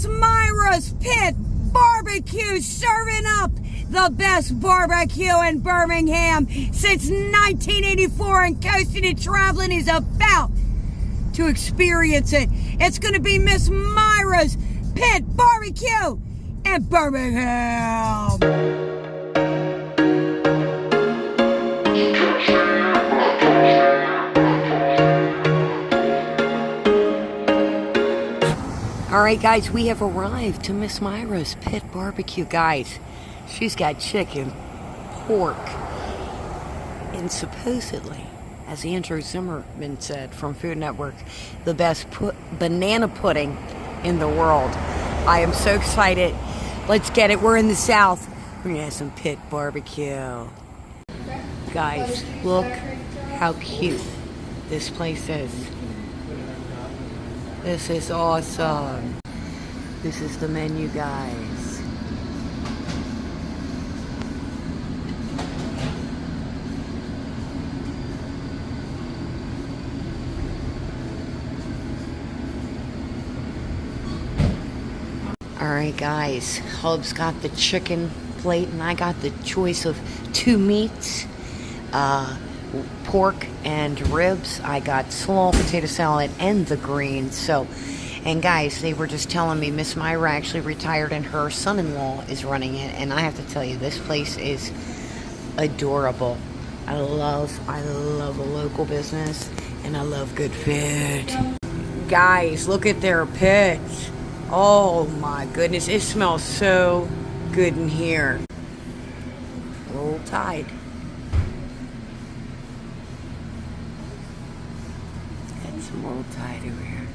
Miss Myra's Pit Barbecue, serving up the best barbecue in Birmingham since 1984, and coasting and traveling is about to experience it. It's going to be Miss Myra's Pit Barbecue in Birmingham. All right, guys, we have arrived to Miss Myra's Pit Barbecue. Guys, she's got chicken, pork, and supposedly, as Andrew Zimmerman said from Food Network, the best banana pudding in the world. I am so excited. Let's get it. We're in the South. We're going to have some pit barbecue. Guys, look how cute this place is. This is awesome. This is the menu, guys. Alright, guys. Hub's got the chicken plate, and I got the choice of 2 meats. Pork and ribs. I got slaw, potato salad, and the greens. So, and guys, they were just telling me Miss Myra actually retired and her son-in-law is running it, and I have to tell you, this place is adorable. I love a local business, and I love good food. Guys, look at their pits. Oh my goodness, it smells so good in here. Roll Tide. Roll Tide over here.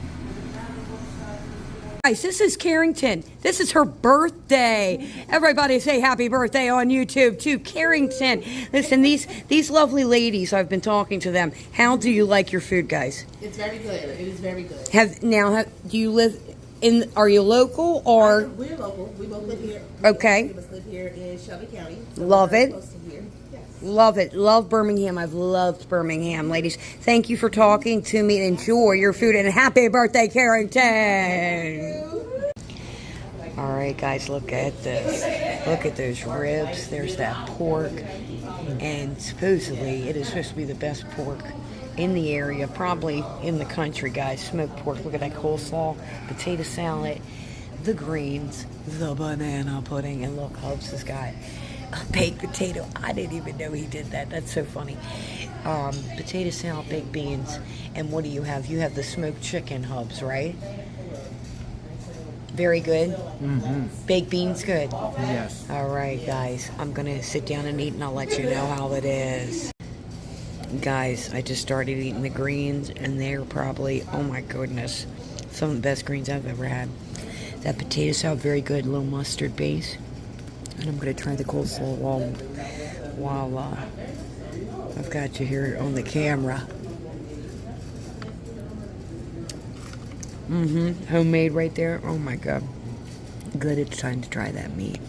Guys, this is Carrington. This is her birthday. Everybody say happy birthday on YouTube to Carrington. Listen, these lovely ladies, I've been talking to them. How do you like your food, guys? It's very good. It is very good. Do you live in? Are you local or? We're local. We both live here. Okay. We both live here in Shelby County. So love it. Close to here. Yes. Love it. Love Birmingham. I've loved Birmingham, ladies. Thank you for talking to me. Enjoy your food, and happy birthday, Carrington. All right, guys, look at this. Look at those ribs. There's that pork. And supposedly, it is supposed to be the best pork in the area, probably in the country, guys. Smoked pork. Look at that coleslaw, potato salad, the greens, the banana pudding, and look, Hubs has got a baked potato. I didn't even know he did that. That's so funny. Potato salad, baked beans, and what do you have? You have the smoked chicken, Hubs, right? Very good. Mm-hmm. Baked beans, good. Yes. All right, guys. I'm gonna sit down and eat, and I'll let you know how it is. Guys, I just started eating the greens, and they're probably, oh my goodness, some of the best greens I've ever had. That potato salad, very good, little mustard base. And I'm going to try the coleslaw while I've got you here on the camera. Homemade right there. Oh my God. Good, it's time to try that meat.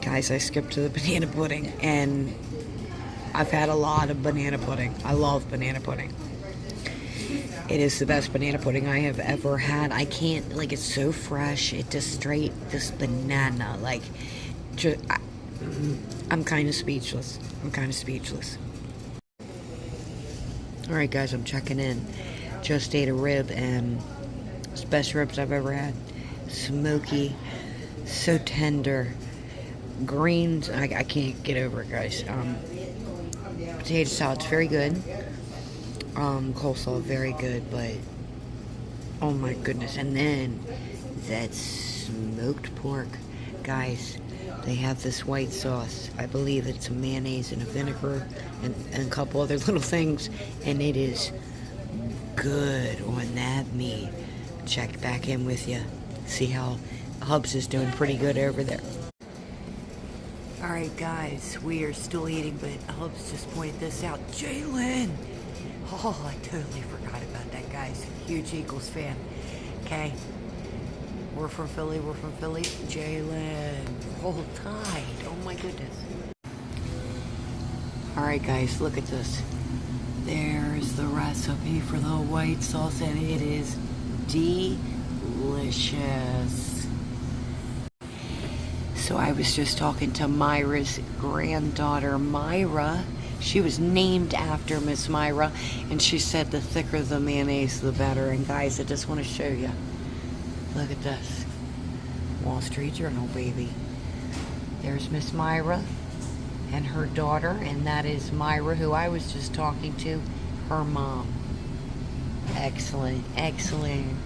Guys, I skipped to the banana pudding, and I've had a lot of banana pudding. I love banana pudding. It is the best banana pudding I have ever had. I can't, like, it's so fresh. It just straight, this banana, like, I'm kind of speechless. All right, guys, I'm checking in. Just ate a rib, and it's the best ribs I've ever had. Smoky, so tender. Greens, I can't get over it, guys. Potato salad's very good. Coleslaw, very good, but oh my goodness. And then that smoked pork, guys, they have this white sauce. I believe it's a mayonnaise and a vinegar and a couple other little things, and it is good on that meat. Check back in with you. See how Hubs is doing pretty good over there. Alright, guys, we are still eating, but Hubs just pointed this out. Jalen! Oh, I totally forgot about that, guys. Huge Eagles fan. Okay. We're from Philly. Jalen. Roll Tide. Oh, my goodness. Alright, guys, look at this. There's the recipe for the white sauce, and it is delicious. delicious. So I was just talking to Myra's granddaughter, Myra. She was named after Miss Myra, and she said the thicker the mayonnaise, the better. And guys, I just want to show you. Look at this. Wall Street Journal, baby. There's Miss Myra and her daughter, and that is Myra, who I was just talking to, her mom. Excellent, excellent.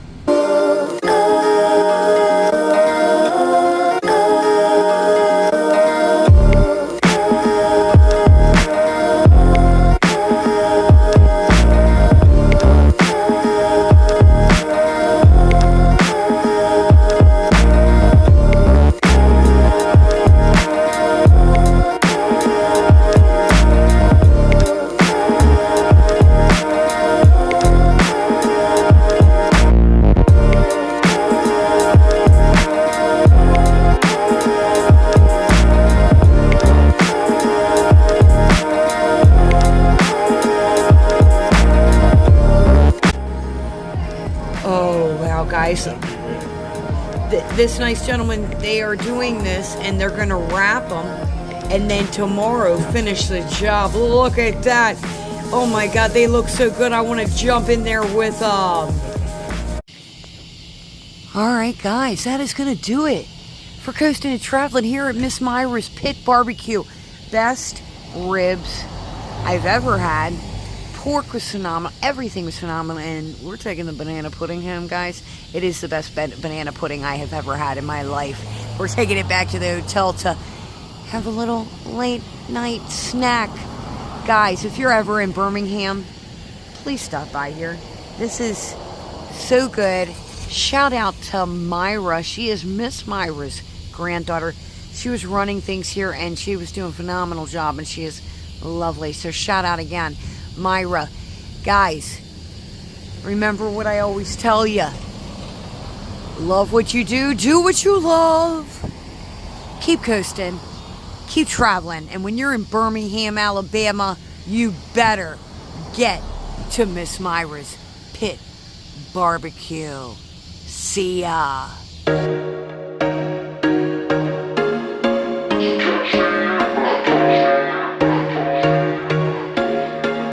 Guys, this nice gentleman, they are doing this and they're gonna wrap them and then tomorrow finish the job. Look at that. Oh my god, they look so good. I want to jump in there with them. Alright guys, that is gonna do it for coasting and traveling here at Miss Myra's Pit Barbecue. Best ribs I've ever had. Pork was phenomenal. Everything was phenomenal. And we're taking the banana pudding home, guys. It is the best banana pudding I have ever had in my life. We're taking it back to the hotel to have a little late night snack. Guys, if you're ever in Birmingham, please stop by here. This is so good. Shout out to Myra. She is Miss Myra's granddaughter. She was running things here and she was doing a phenomenal job, and she is lovely. So shout out again, Myra. Guys, remember what I always tell you. Love what you do what you love. Keep coasting, keep traveling, and when you're in Birmingham, Alabama, you better get to Miss Myra's Pit Barbecue. See ya.